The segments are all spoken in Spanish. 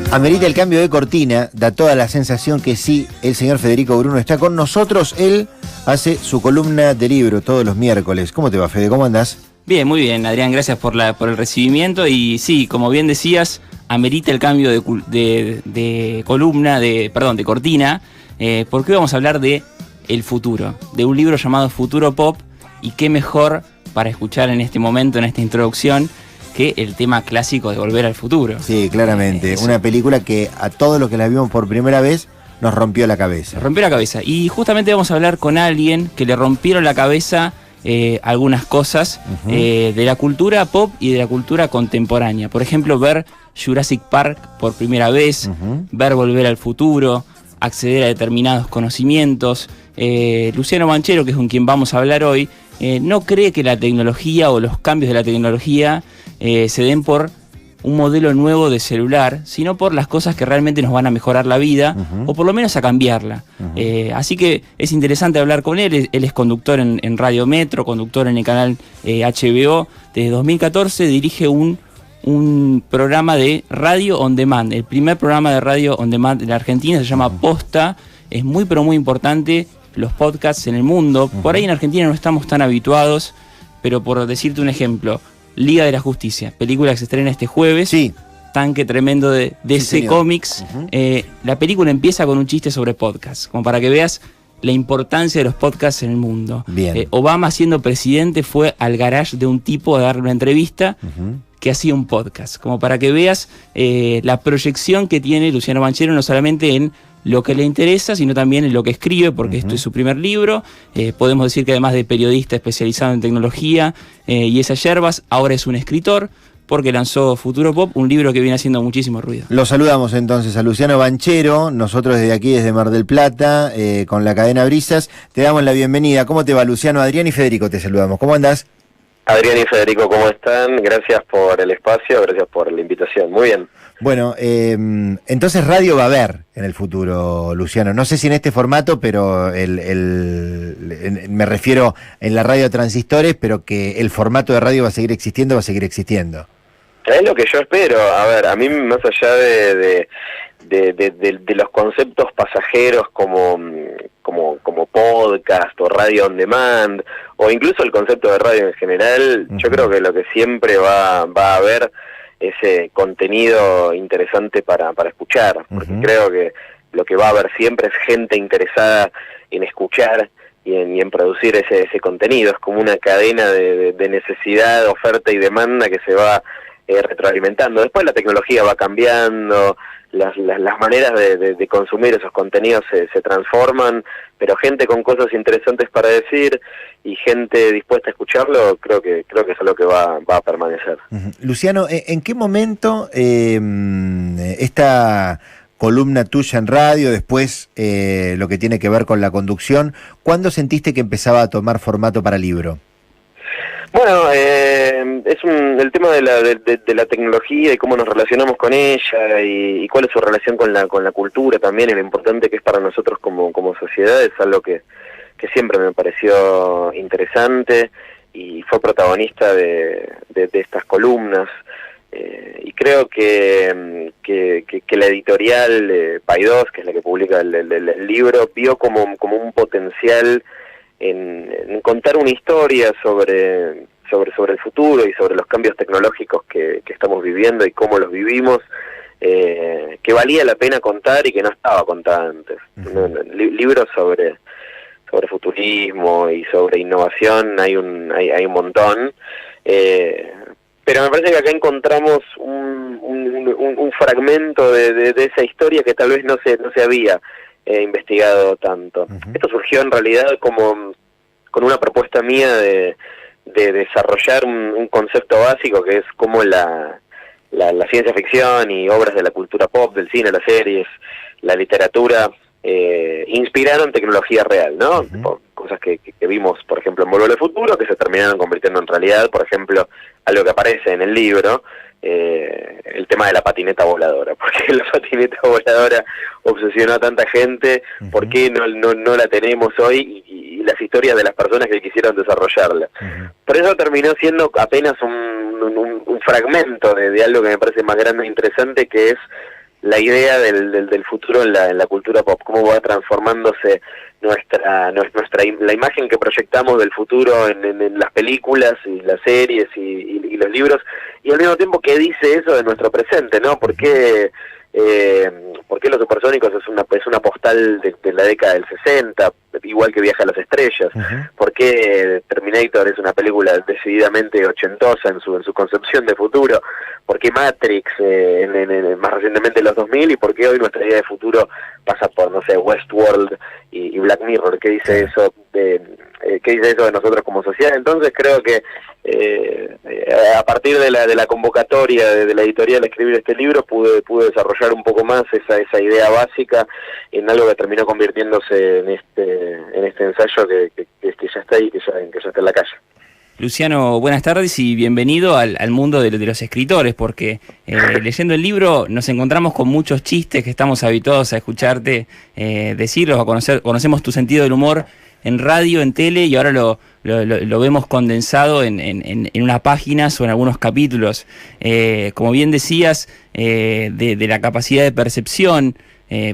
Amerita el cambio de cortina, da toda la sensación que sí, el señor Federico Bruno está con nosotros. Él hace su columna de libro todos los miércoles. ¿Cómo te va, Fede? ¿Cómo andás? Bien, muy bien, Adrián, gracias por el recibimiento. Y sí, como bien decías, amerita el cambio de columna, de cortina, porque hoy vamos a hablar de el futuro, de un libro llamado Futuro Pop, y qué mejor para escuchar en este momento, en esta introducción, que el tema clásico de Volver al Futuro. Sí, claramente. Una película que a todos los que la vimos por primera vez nos rompió la cabeza. Rompió la cabeza. Y justamente vamos a hablar con alguien que le rompieron la cabeza algunas cosas de la cultura pop y de la cultura contemporánea. Por ejemplo, ver Jurassic Park por primera vez, ver Volver al Futuro, acceder a determinados conocimientos. Luciano Banchero, que es con quien vamos a hablar hoy, no cree que la tecnología o los cambios de la tecnología se den por un modelo nuevo de celular, sino por las cosas que realmente nos van a mejorar la vida, o por lo menos a cambiarla. Así que es interesante hablar con él. Él es conductor en Radio Metro, conductor en el canal HBO. Desde 2014 dirige un programa de radio on demand. El primer programa de radio on demand de la Argentina se llama Posta. Es muy pero muy importante los podcasts en el mundo. Por ahí en Argentina no estamos tan habituados, pero por decirte un ejemplo, Liga de la Justicia, película que se estrena este jueves. Sí. Tanque tremendo de DC Comics. La película empieza con un chiste sobre podcast, como para que veas la importancia de los podcasts en el mundo. Bien. Obama, siendo presidente, fue al garage de un tipo a darle una entrevista que hacía un podcast, como para que veas la proyección que tiene Luciano Banchero, no solamente en lo que le interesa, sino también en lo que escribe, porque esto es su primer libro. Podemos decir que además de periodista especializado en tecnología y esas yerbas, ahora es un escritor, porque lanzó Futuro Pop, un libro que viene haciendo muchísimo ruido. Lo saludamos entonces a Luciano Banchero, nosotros desde aquí, desde Mar del Plata, con la cadena Brisas. Te damos la bienvenida. ¿Cómo te va, Luciano? Adrián y Federico te saludamos. ¿Cómo andás? Adrián y Federico, ¿cómo están? Gracias por el espacio, gracias por la invitación. Muy bien. Bueno, entonces radio va a haber en el futuro, Luciano. No sé si en este formato, pero me refiero en la radio transistores, pero que el formato de radio va a seguir existiendo, Es lo que yo espero. A ver, a mí más allá de los conceptos pasajeros como podcast o radio on demand, o incluso el concepto de radio en general, yo creo que lo que siempre va a haber ese contenido interesante para escuchar, porque creo que lo que va a haber siempre es gente interesada en escuchar y en producir ese contenido. Es como una cadena de necesidad, oferta y demanda que se va retroalimentando. Después la tecnología va cambiando, las maneras de consumir esos contenidos se transforman, pero gente con cosas interesantes para decir y gente dispuesta a escucharlo, creo que es algo que va a permanecer. Luciano, ¿en qué momento esta columna tuya en radio, después lo que tiene que ver con la conducción, ¿cuándo sentiste que empezaba a tomar formato para libro? Bueno, es el tema de la tecnología y cómo nos relacionamos con ella y cuál es su relación con la cultura también, y lo importante que es para nosotros como sociedad. Es algo que siempre me pareció interesante y fue protagonista de estas columnas. Y creo que la editorial Paidós, que es la que publica el libro, vio como un potencial en contar una historia sobre el futuro y sobre los cambios tecnológicos que estamos viviendo y cómo los vivimos, que valía la pena contar y que no estaba contada antes. Libros sobre futurismo y sobre innovación hay un montón, pero me parece que acá encontramos un fragmento de esa historia que tal vez no se había investigado tanto. Esto surgió en realidad como con una propuesta mía de desarrollar un concepto básico, que es cómo la ciencia ficción y obras de la cultura pop, del cine, las series, la literatura, inspiraron tecnología real, ¿no? Cosas que vimos, por ejemplo, en Volver al Futuro, que se terminaron convirtiendo en realidad. Por ejemplo, algo que aparece en el libro, el tema de la patineta voladora. ¿Por qué la patineta voladora obsesionó a tanta gente? ¿Por qué no la tenemos hoy? Y las historias de las personas que quisieron desarrollarla. Por eso terminó siendo apenas un fragmento de algo que me parece más grande e interesante, que es la idea del futuro en la cultura pop, cómo va transformándose la imagen que proyectamos del futuro en las películas y las series y los libros, y al mismo tiempo qué dice eso de nuestro presente, ¿no? ¿Por qué Los Supersónicos es una postal de la década del 60, igual que Viaje a las Estrellas? ¿Por qué Terminator es una película decididamente ochentosa en su concepción de futuro? ¿Por qué Matrix más recientemente en los 2000? ¿Y por qué hoy nuestra idea de futuro pasa por, no sé, Westworld y Black Mirror? ¿Qué dice eso de nosotros como sociedad? Entonces creo que a partir de la convocatoria de la editorial a escribir este libro pude desarrollar un poco más esa idea básica en algo que terminó convirtiéndose en este ensayo que ya está ahí, que ya está en la calle. Luciano, buenas tardes y bienvenido al mundo de los escritores, porque leyendo el libro nos encontramos con muchos chistes que estamos habituados a escucharte decirlos, conocemos tu sentido del humor en radio, en tele, y ahora lo vemos condensado en unas páginas o en algunos capítulos. Como bien decías, de la capacidad de percepción,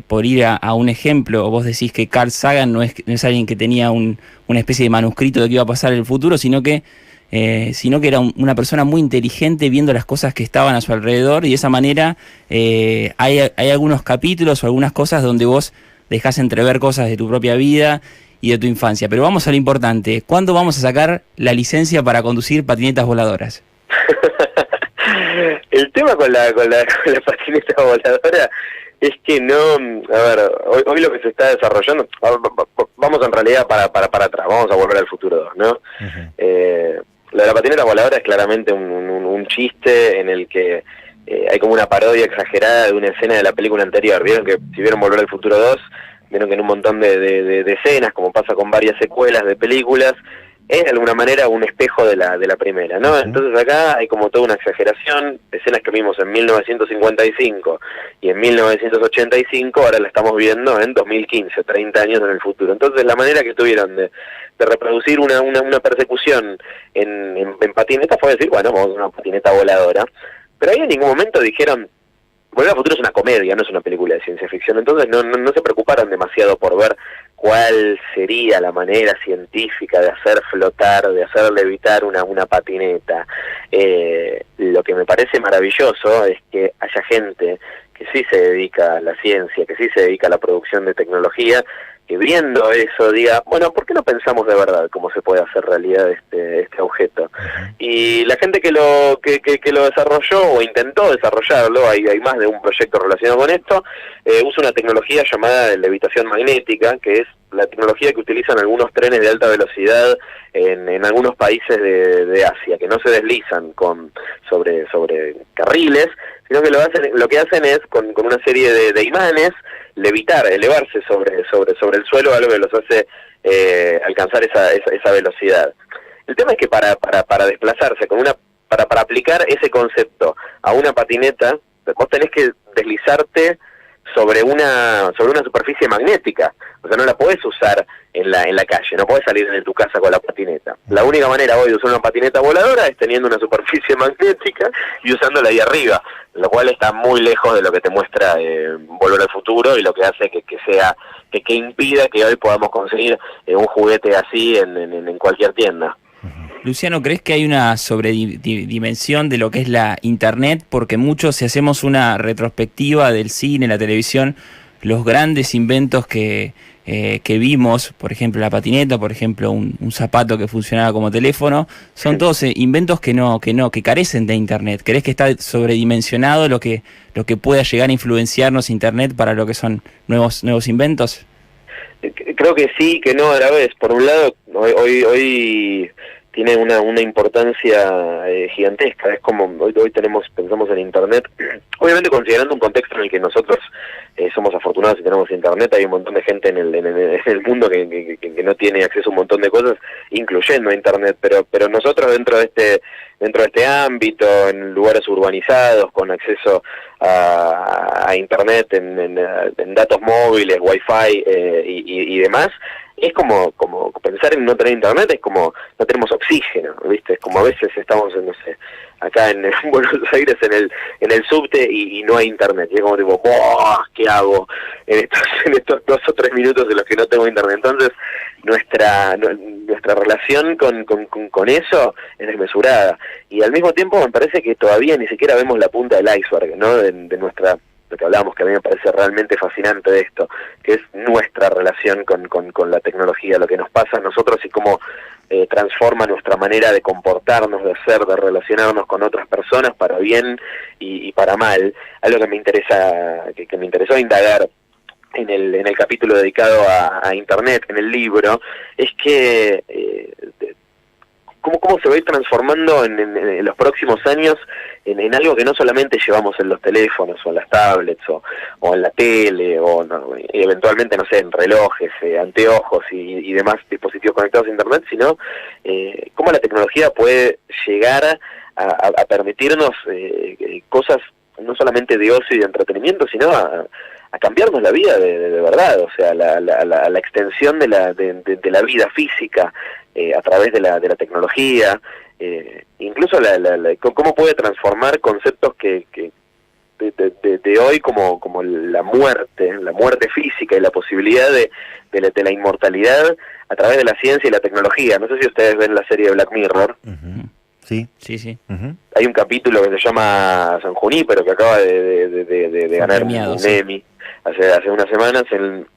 por ir a un ejemplo, vos decís que Carl Sagan no es alguien que tenía una especie de manuscrito de qué iba a pasar en el futuro, sino que era una persona muy inteligente viendo las cosas que estaban a su alrededor, y de esa manera hay algunos capítulos o algunas cosas donde vos dejás entrever cosas de tu propia vida y de tu infancia. Pero vamos a lo importante. ¿Cuándo vamos a sacar la licencia para conducir patinetas voladoras? El tema con la patineta voladora es que no, a ver, hoy lo que se está desarrollando, vamos en realidad para atrás, vamos a volver al futuro 2, ¿no? Lo de la patineta voladora es claramente un chiste en el que hay como una parodia exagerada de una escena de la película anterior. Vieron que, si vieron Volver al Futuro 2, vieron que en un montón de escenas, como pasa con varias secuelas de películas, es de alguna manera un espejo de la primera, ¿no? Entonces acá hay como toda una exageración, escenas que vimos en 1955 y en 1985, ahora la estamos viendo en 2015, 30 años en el futuro. Entonces la manera que tuvieron de reproducir una persecución en patineta fue decir, bueno, vamos a una patineta voladora, pero ahí en ningún momento dijeron, Volver al Futuro es una comedia, no es una película de ciencia ficción, entonces no se preocuparon demasiado por ver cuál sería la manera científica de hacer flotar, de hacer levitar una patineta. Lo que me parece maravilloso es que haya gente que sí se dedica a la ciencia, que sí se dedica a la producción de tecnología, que viendo eso diga, bueno, ¿por qué no pensamos de verdad cómo se puede hacer realidad este objeto? Y la gente que lo desarrolló o intentó desarrollarlo, hay más de un proyecto relacionado con esto, usa una tecnología llamada levitación magnética, que es la tecnología que utilizan algunos trenes de alta velocidad en algunos países de Asia, que no se deslizan sobre carriles, sino que lo que hacen es, con una serie de imanes, levitar, elevarse sobre el suelo, algo que los hace alcanzar esa velocidad. El tema es que para desplazarse, para aplicar ese concepto a una patineta, vos tenés que deslizarte sobre una superficie magnética, o sea, no la podés usar en la calle, no podés salir de tu casa con la patineta. La única manera hoy de usar una patineta voladora es teniendo una superficie magnética y usándola ahí arriba, lo cual está muy lejos de lo que te muestra Volver al Futuro, y lo que hace que impida que hoy podamos conseguir un juguete así en cualquier tienda. Luciano, ¿crees que hay una sobredimensión de lo que es la Internet? Porque muchos, si hacemos una retrospectiva del cine, la televisión, los grandes inventos que vimos, por ejemplo la patineta, por ejemplo un zapato que funcionaba como teléfono, son todos inventos que carecen de Internet. ¿Crees que está sobredimensionado lo que pueda llegar a influenciarnos Internet para lo que son nuevos inventos? Creo que sí, que no a la vez. Por un lado, hoy tiene una importancia gigantesca. Es como hoy pensamos en Internet, obviamente considerando un contexto en el que nosotros somos afortunados y tenemos Internet. Hay un montón de gente en el mundo que no tiene acceso a un montón de cosas, incluyendo a Internet, pero nosotros dentro de este ámbito, en lugares urbanizados, con acceso a Internet en datos móviles, Wi-Fi y demás, es como pensar en no tener Internet, es como no tenemos oxígeno, ¿viste? Es como a veces estamos, no sé, acá en Buenos Aires en el subte y no hay Internet, y es como tipo, ¡buah! ¿Qué hago en estos 2 o 3 minutos en los que no tengo Internet? Entonces nuestra relación con eso es desmesurada, y al mismo tiempo me parece que todavía ni siquiera vemos la punta del iceberg, ¿no? De nuestra, lo que hablábamos, que a mí me parece realmente fascinante de esto, que es nuestra relación con la tecnología, lo que nos pasa a nosotros y cómo transforma nuestra manera de comportarnos, de ser, de relacionarnos con otras personas, para bien y para mal. Algo que me interesa, que me interesó indagar en el capítulo dedicado a Internet, en el libro, es que cómo se va a ir transformando en los próximos años en algo que no solamente llevamos en los teléfonos o en las tablets o en la tele o eventualmente, no sé, en relojes, anteojos y demás dispositivos conectados a Internet, sino cómo la tecnología puede llegar a permitirnos cosas no solamente de ocio y de entretenimiento, sino a cambiarnos la vida de verdad, o sea, la extensión de la vida física a través de la tecnología, incluso cómo puede transformar conceptos que de hoy como la muerte física y la posibilidad de la inmortalidad a través de la ciencia y la tecnología. No sé si ustedes ven la serie de Black Mirror. Uh-huh. Sí. Uh-huh. Hay un capítulo que se llama San Junípero, que acaba de ganar un Emmy hace unas semanas, en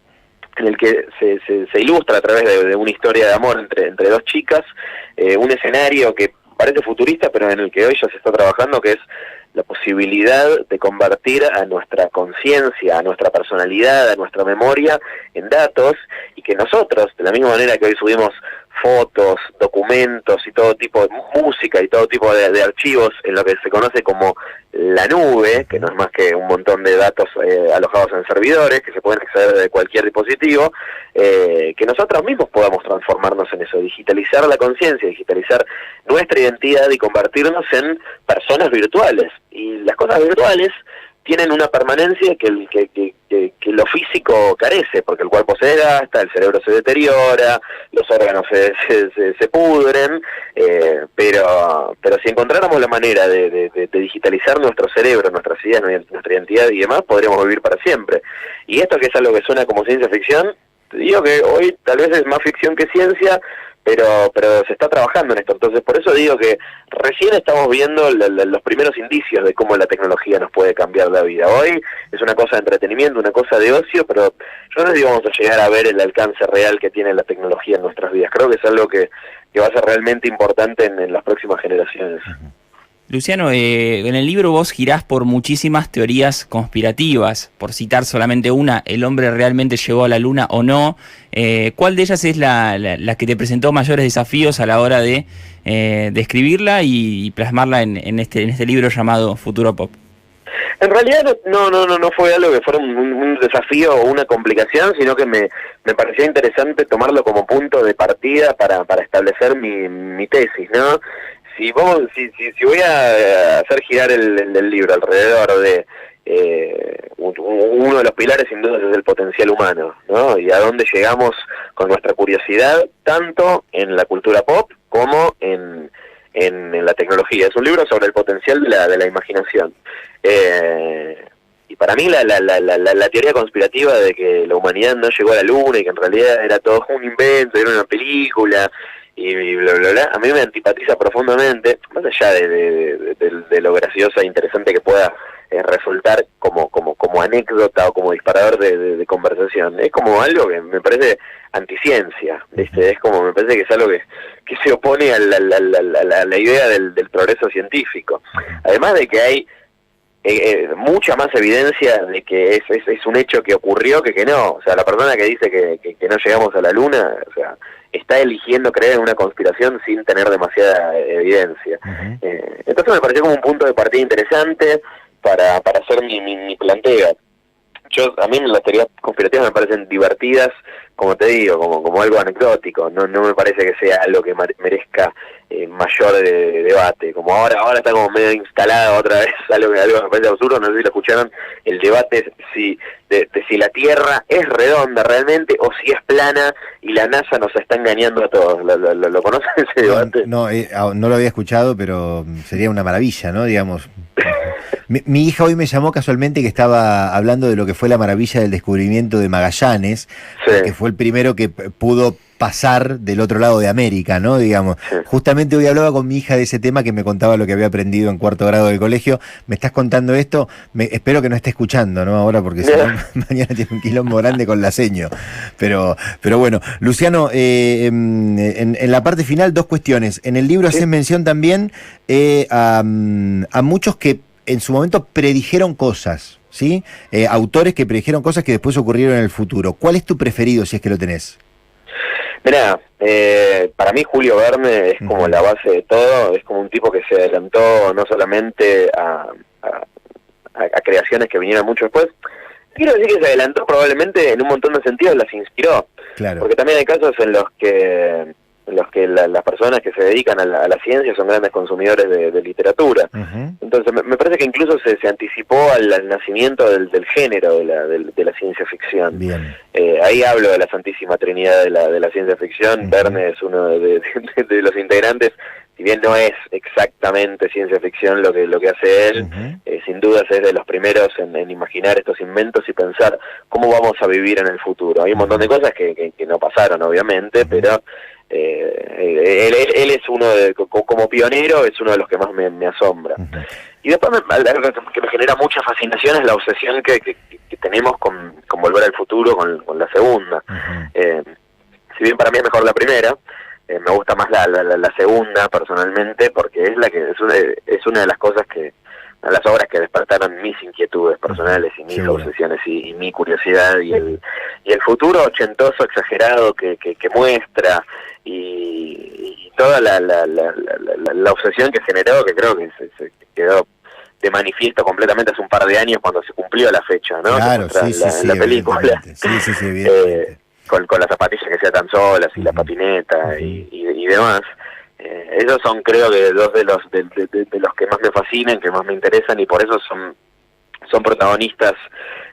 el que se ilustra a través de una historia de amor entre 2 chicas, un escenario que parece futurista, pero en el que hoy ya se está trabajando, que es la posibilidad de convertir a nuestra conciencia, a nuestra personalidad, a nuestra memoria en datos, y que nosotros, de la misma manera que hoy subimos fotos, documentos y todo tipo de música y todo tipo de archivos en lo que se conoce como la nube, que no es más que un montón de datos alojados en servidores que se pueden acceder de cualquier dispositivo, que nosotros mismos podamos transformarnos en eso, digitalizar la conciencia, digitalizar nuestra identidad y convertirnos en personas virtuales. Y las cosas virtuales tienen una permanencia que lo físico carece, porque el cuerpo se desgasta, el cerebro se deteriora, los órganos se pudren, pero si encontráramos la manera de digitalizar nuestro cerebro, nuestras ideas, nuestra identidad y demás, podríamos vivir para siempre. Y esto, que es algo que suena como ciencia ficción, te digo que hoy tal vez es más ficción que ciencia, pero se está trabajando en esto. Entonces, por eso digo que recién estamos viendo los primeros indicios de cómo la tecnología nos puede cambiar la vida. Hoy es una cosa de entretenimiento, una cosa de ocio, pero yo no sé si vamos a llegar a ver el alcance real que tiene la tecnología en nuestras vidas. Creo que es algo que va a ser realmente importante en las próximas generaciones. Luciano, en el libro vos girás por muchísimas teorías conspirativas, por citar solamente una: ¿el hombre realmente llegó a la luna o no? ¿Cuál de ellas es la que te presentó mayores desafíos a la hora de escribirla y plasmarla en este libro llamado Futuro Pop? En realidad no fue algo que fuera un desafío o una complicación, sino que me parecía interesante tomarlo como punto de partida para establecer mi tesis, ¿no? Si voy a hacer girar el libro alrededor de uno de los pilares, sin duda, es el potencial humano, ¿no? Y a dónde llegamos con nuestra curiosidad, tanto en la cultura pop como en la tecnología. Es un libro sobre el potencial de la imaginación. Y para mí la teoría conspirativa de que la humanidad no llegó a la luna y que en realidad era todo un invento, era una película y bla bla bla, a mí me antipatiza profundamente, más allá de lo graciosa e interesante que pueda resultar como anécdota o como disparador de conversación. Es como algo que me parece anticiencia, ¿viste? Es como, me parece que es algo que se opone a la idea del progreso científico. Además de que hay mucha más evidencia de que es un hecho que ocurrió que no. O sea, la persona que dice que no llegamos a la luna, o sea, está eligiendo creer en una conspiración sin tener demasiada evidencia. Uh-huh. Entonces me pareció como un punto de partida interesante para hacer mi planteo. a mí las teorías conspirativas me parecen divertidas, como te digo, como algo anecdótico, no me parece que sea algo que merezca mayor de debate, como ahora está como medio instalada otra vez, algo que me parece absurdo, no sé si lo escucharon, el debate de si la Tierra es redonda realmente o si es plana y la NASA nos está engañando a todos. ¿Lo conocen ese debate? No lo había escuchado, pero sería una maravilla, ¿no? Digamos. Mi hija hoy me llamó casualmente que estaba hablando de lo que fue la maravilla del descubrimiento de Magallanes, sí, que fue el primero que pudo pasar del otro lado de América, ¿no? Digamos, sí. Justamente hoy hablaba con mi hija de ese tema, que me contaba lo que había aprendido en 4º grado del colegio. Me estás contando esto, espero que no esté escuchando, ¿no? Ahora, porque si no, mañana tiene un quilombo grande con la seño. Pero bueno, Luciano, en la parte final, 2 cuestiones. En el libro haces mención también a muchos que en su momento predijeron cosas, ¿sí? Autores que predijeron cosas que después ocurrieron en el futuro. ¿Cuál es tu preferido, si es que lo tenés? Mirá, para mí Julio Verne es como la base de todo, es como un tipo que se adelantó no solamente a creaciones que vinieron mucho después, quiero decir que se adelantó probablemente en un montón de sentidos, las inspiró, claro. Porque también hay casos en los que las personas que se dedican a la ciencia son grandes consumidores de literatura. Entonces me parece que incluso se anticipó al nacimiento del género de la ciencia ficción. Bien. Ahí hablo de la Santísima Trinidad de la ciencia ficción. Verne es uno de los integrantes. Si bien no es exactamente ciencia ficción lo que hace él, sin dudas es de los primeros en imaginar estos inventos y pensar cómo vamos a vivir en el futuro. Hay un montón de cosas que no pasaron, obviamente, pero él es uno como pionero, es uno de los que más me asombra. Y después algo que me genera mucha fascinación es la obsesión que tenemos con Volver al Futuro, con la segunda. Si bien para mí es mejor la primera, me gusta más la segunda personalmente, porque es es una de las cosas las obras que despertaron mis inquietudes personales y mis obsesiones y mi curiosidad, y el futuro ochentoso exagerado que muestra, y toda la obsesión que generó, que creo que se quedó de manifiesto completamente hace un par de años cuando se cumplió la fecha, ¿no? Claro, sí, la película. Sí, evidentemente. Con las zapatillas que se atan solas y la patineta y demás. Esos son, creo que, dos de los que más me fascinan, que más me interesan, y por eso son protagonistas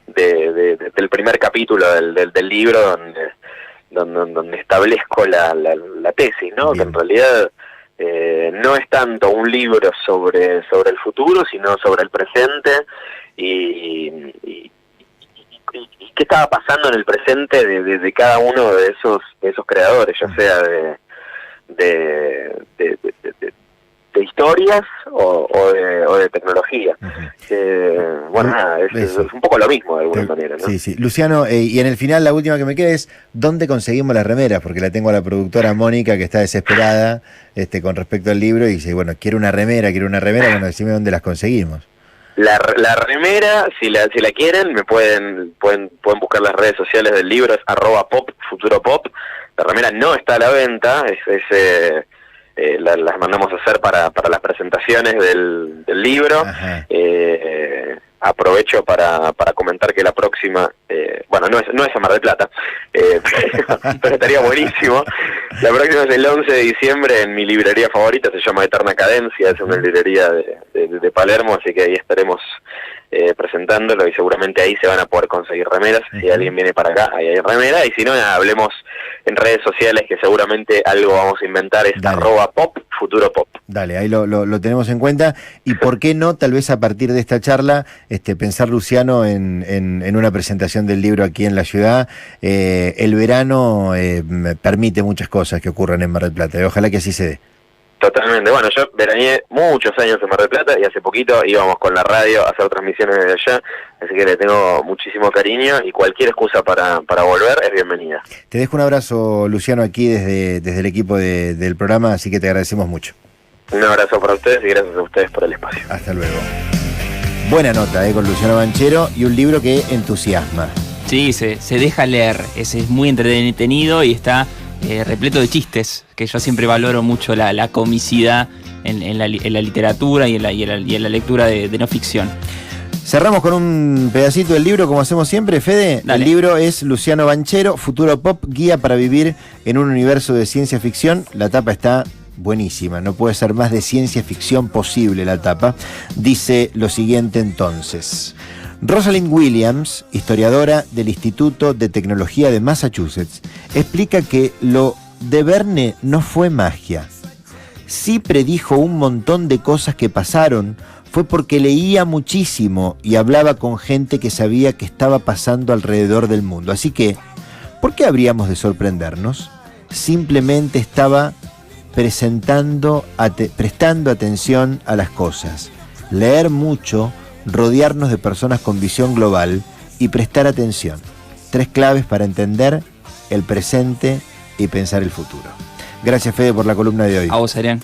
del primer capítulo del libro, donde establezco la tesis, ¿no? Bien. Que en realidad no es tanto un libro sobre el futuro, sino sobre el presente y qué estaba pasando en el presente de cada uno de esos creadores, ya sea de historias o de tecnología. Bueno, nada, es un poco lo mismo de alguna manera, ¿no? Sí. Luciano, y en el final la última que me queda es ¿dónde conseguimos las remeras? Porque la tengo a la productora Mónica, que está desesperada con respecto al libro, y dice, bueno, quiero una remera, bueno, decime dónde las conseguimos. La remera, si la quieren, me pueden buscar las redes sociales del libro, es @pop, futuro pop. La remera no está a la venta, las mandamos a hacer para las presentaciones del libro. Aprovecho para comentar que la próxima, no es a Mar del Plata, pero estaría buenísimo. La próxima es el 11 de diciembre en mi librería favorita, se llama Eterna Cadencia, es una librería de Palermo, así que ahí estaremos presentándolo, y seguramente ahí se van a poder conseguir remeras. Si alguien viene para acá, ahí hay remera, y si no, hablemos en redes sociales, que seguramente algo vamos a inventar, es @pop, futuro pop. Dale, ahí lo tenemos en cuenta. Y por qué no, tal vez a partir de esta charla, pensar, Luciano, en una presentación del libro aquí en la ciudad. El verano permite muchas cosas que ocurran en Mar del Plata, y ojalá que así se dé. Totalmente. Bueno, yo veraneé muchos años en Mar del Plata, y hace poquito íbamos con la radio a hacer transmisiones desde allá, así que le tengo muchísimo cariño, y cualquier excusa para volver es bienvenida. Te dejo un abrazo, Luciano, aquí desde el equipo del programa, así que te agradecemos mucho. Un abrazo para ustedes y gracias a ustedes por el espacio. Hasta luego. Buena nota con Luciano Banchero, y un libro que entusiasma. Sí, se deja leer, es muy entretenido y está repleto de chistes, que yo siempre valoro mucho la comicidad en la literatura y en la lectura de no ficción. Cerramos con un pedacito del libro, como hacemos siempre, Fede. Dale. El libro es Luciano Banchero, Futuro Pop, guía para vivir en un universo de ciencia ficción. La tapa está buenísima, no puede ser más de ciencia ficción posible la tapa. Dice lo siguiente entonces. Rosalind Williams, historiadora del Instituto de Tecnología de Massachusetts, explica que lo de Verne no fue magia. Sí predijo un montón de cosas que pasaron, fue porque leía muchísimo y hablaba con gente que sabía que estaba pasando alrededor del mundo. Así que, ¿por qué habríamos de sorprendernos? Simplemente estaba prestando atención a las cosas. Leer mucho, rodearnos de personas con visión global y prestar atención. 3 claves para entender el presente y pensar el futuro. Gracias, Fede, por la columna de hoy. A vos, Adrián.